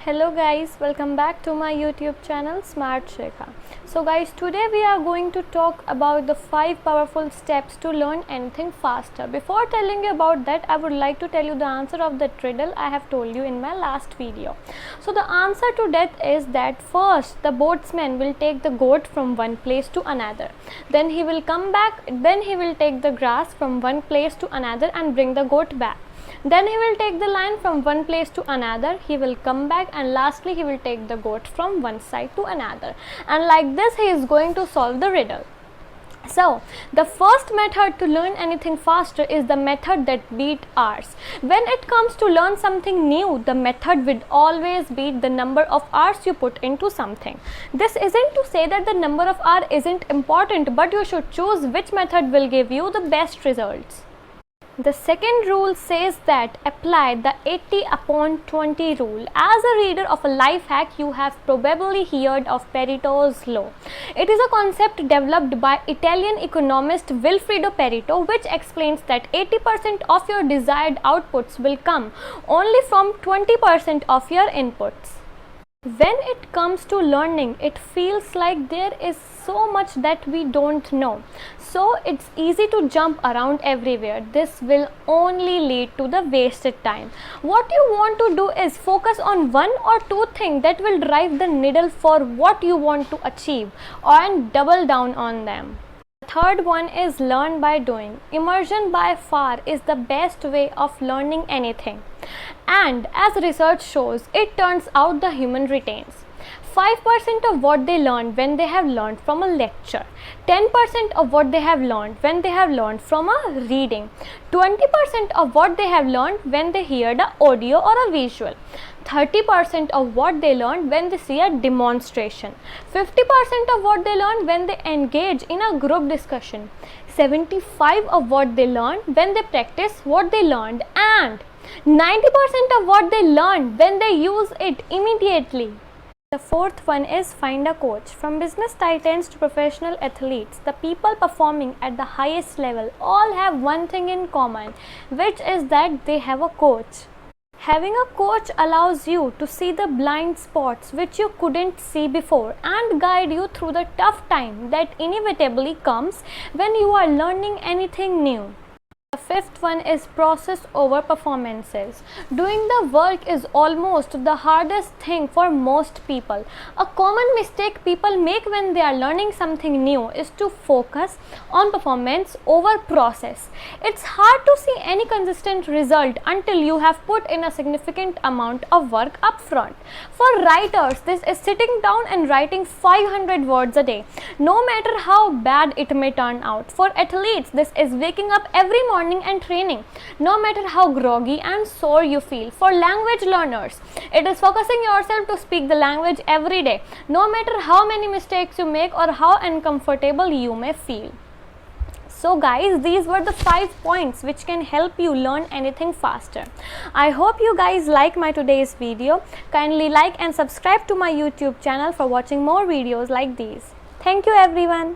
Hello guys, welcome back to my YouTube channel Smart Shekha. So guys, today we are going to talk about the 5 powerful steps to learn anything faster. Before telling you about that, I would like to tell you the answer of the riddle I have told you in my last video. So the answer to that is that first the boatsman will take the goat from one place to another. Then he will come back, then he will take the grass from one place to another and bring the goat back. Then he will take the lion from one place to another, he will come back, and lastly he will take the goat from one side to another. And like this he is going to solve the riddle. So, the first method to learn anything faster is the method that beat hours. When it comes to learn something new, the method will always beat the number of hours you put into something. This isn't to say that the number of hours isn't important, but you should choose which method will give you the best results. The second rule says that apply the 80/20 rule. As a reader of a life hack, you have probably heard of Pareto's law. It is a concept developed by Italian economist Vilfredo Pareto, which explains that 80% of your desired outputs will come only from 20% of your inputs. When it comes to learning, it feels like there is so much that we don't know. So it's easy to jump around everywhere. This will only lead to the wasted time. What you want to do is focus on one or two things that will drive the needle for what you want to achieve and double down on them. Third one is learn by doing. Immersion by far is the best way of learning anything. And as research shows, it turns out the human retains 5% of what they learned when they have learned from a lecture, 10% of what they have learned when they have learned from a reading, 20% of what they have learned when they hear the audio or a visual, 30% of what they learn when they see a demonstration, 50% of what they learn when they engage in a group discussion, 75% of what they learn when they practice what they learned, and 90% of what they learn when they use it immediately. The fourth one is find a coach. From business titans to professional athletes, the people performing at the highest level all have one thing in common, which is that they have a coach. Having a coach allows you to see the blind spots which you couldn't see before and guide you through the tough time that inevitably comes when you are learning anything new. The fifth one is process over performances. Doing the work is almost the hardest thing for most people. A common mistake people make when they are learning something new is to focus on performance over process. It's hard to see any consistent result until you have put in a significant amount of work up front. For writers, this is sitting down and writing 500 words a day, no matter how bad it may turn out. For athletes, this is waking up every morning and training, no matter how groggy and sore you feel. For language learners, it is focusing yourself to speak the language every day, no matter how many mistakes you make or how uncomfortable you may feel. So guys, these were the 5 points which can help you learn anything faster. I hope you guys like my today's video. Kindly like and subscribe to my YouTube channel for watching more videos like these. Thank you everyone.